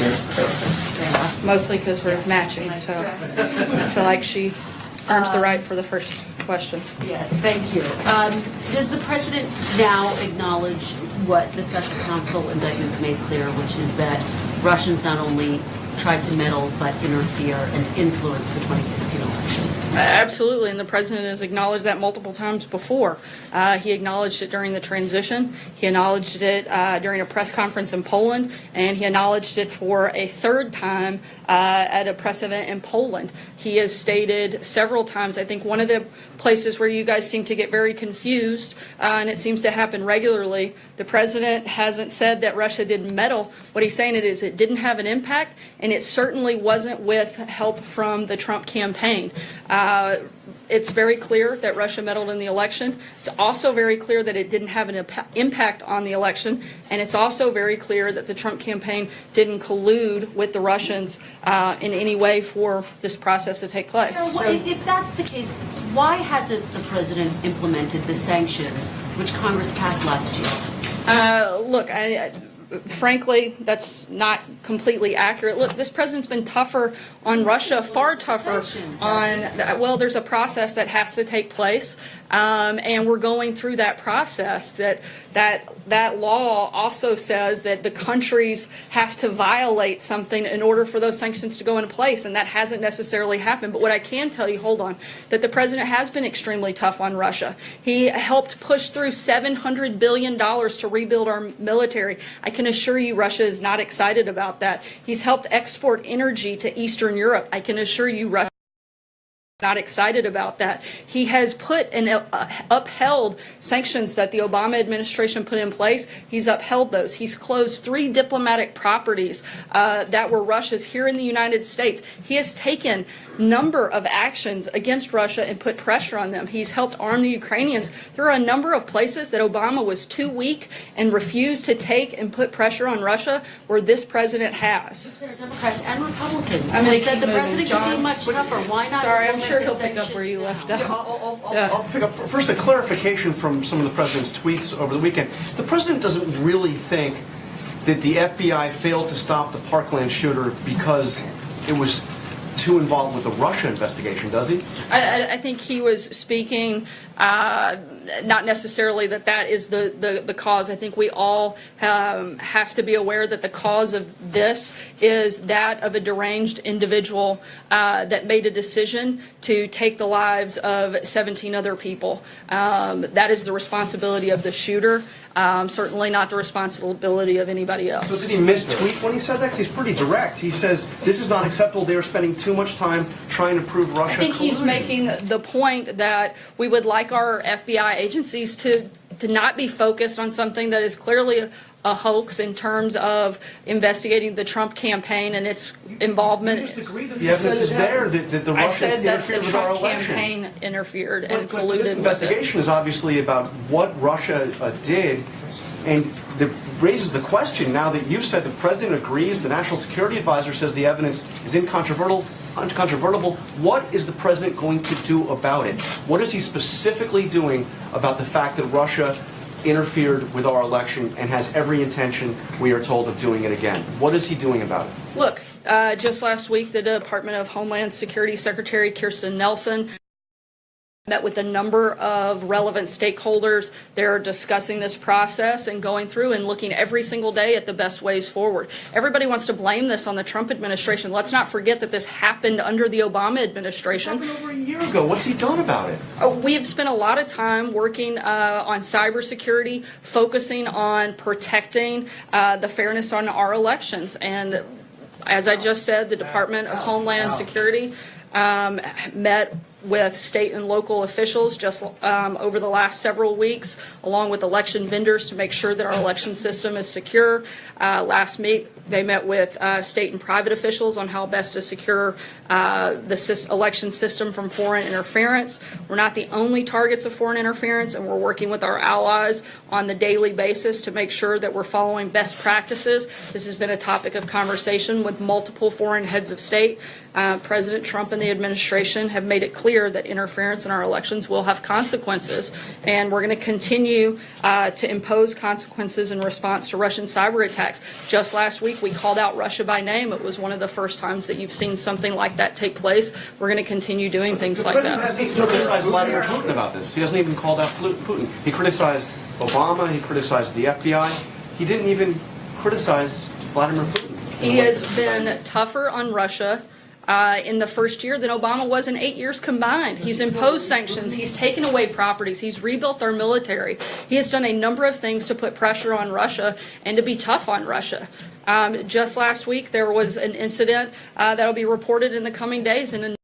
Sarah. Mostly because we're matching, so I feel like she earns the right for the first question. Yes, thank you. Does the president now acknowledge what the special counsel indictments made clear, which is that Russians not only tried to meddle but interfere and influence the 2016 election? Absolutely, and the president has acknowledged that multiple times before. He acknowledged it during the transition. He acknowledged it during a press conference in Poland, and he acknowledged it for a third time at a press event in Poland. He has stated several times, I think one of the places where you guys seem to get very confused, and it seems to happen regularly, the president hasn't said that Russia didn't meddle. What he's saying is it didn't have an impact, and it certainly wasn't with help from the Trump campaign. It's very clear that Russia meddled in the election. It's also very clear that it didn't have an impact on the election, and it's also very clear that the Trump campaign didn't collude with the Russians in any way for this process to take place. So, if that's the case, why hasn't the president implemented the sanctions which Congress passed last year? Look, frankly, that's not completely accurate. Look, this president's been tougher on Russia, far tougher on, well, there's a process that has to take place, and we're going through that process. That law also says that the countries have to violate something in order for those sanctions to go into place, and that hasn't necessarily happened. But what I can tell you, hold on, that the president has been extremely tough on Russia. He helped push through $700 billion to rebuild our military. I can assure you Russia is not excited about that. He's helped export energy to Eastern Europe. I can assure you Russia not excited about that. He has put and upheld sanctions that the Obama administration put in place. He's upheld those. He's closed 3 diplomatic properties that were Russia's here in the United States. He has taken a number of actions against Russia and put pressure on them. He's helped arm the Ukrainians. There are a number of places that Obama was too weak and refused to take and put pressure on Russia where this president has. There are Democrats and Republicans. I'm going to said keep the moving. president John, could be much tougher. Why not? Sorry, I'm implement sure the he'll pick up sanctions where you now? left off. I'll pick up first a clarification from some of the president's tweets over the weekend. The president doesn't really think that the FBI failed to stop the Parkland shooter because it was too involved with the Russia investigation, does he? I think he was speaking not necessarily that is the cause. I think we all have to be aware that the cause of this is that of a deranged individual that made a decision to take the lives of 17 other people. That is the responsibility of the shooter, certainly not the responsibility of anybody else. So did he mistweet when he said that? 'Cause he's pretty direct. He says, this is not acceptable. They are spending too much time trying to prove Russia I think he's colluded. making the point that we would like our FBI agencies to not be focused on something that is clearly a hoax in terms of investigating the Trump campaign and its involvement. You just agreed that the evidence is there that the I Russians said that the interfered with our Trump election. campaign interfered and But colluded this with it. investigation is obviously about what Russia did, and that raises the question, now that you've said the president agrees, the National Security Advisor says the evidence is incontrovertible, what is the president going to do about it? What is he specifically doing about the fact that Russia interfered with our election and has every intention, we are told, of doing it again? What is he doing about it? Look, just last week, the Department of Homeland Security Secretary Kirstjen Nielsen met with a number of relevant stakeholders. They're discussing this process and going through and looking every single day at the best ways forward. Everybody wants to blame this on the Trump administration. Let's not forget that this happened under the Obama administration. It happened over a year ago. What's he done about it? We have spent a lot of time working on cybersecurity, focusing on protecting the fairness on our elections. And as I just said, the Department of Homeland Security met with state and local officials just over the last several weeks, along with election vendors, to make sure that our election system is secure. Last week, they met with state and private officials on how best to secure the election system from foreign interference. We're not the only targets of foreign interference, and we're working with our allies on the daily basis to make sure that we're following best practices. This has been a topic of conversation with multiple foreign heads of state. President Trump and the administration have made it clear clear that interference in our elections will have consequences, and we're going to continue to impose consequences in response to Russian cyber attacks. Just last week, we called out Russia by name. It was one of the first times that you've seen something like that take place. We're going to continue doing things like The that. president hasn't even criticized Vladimir Putin about this. He hasn't even called out Putin. He criticized Obama. He criticized the FBI. He didn't even criticize Vladimir Putin. He has been tougher on Russia in the first year than Obama was in 8 years combined. He's imposed sanctions. He's taken away properties. He's rebuilt our military. He has done a number of things to put pressure on Russia and to be tough on Russia. Just last week, there was an incident that will be reported in the coming days in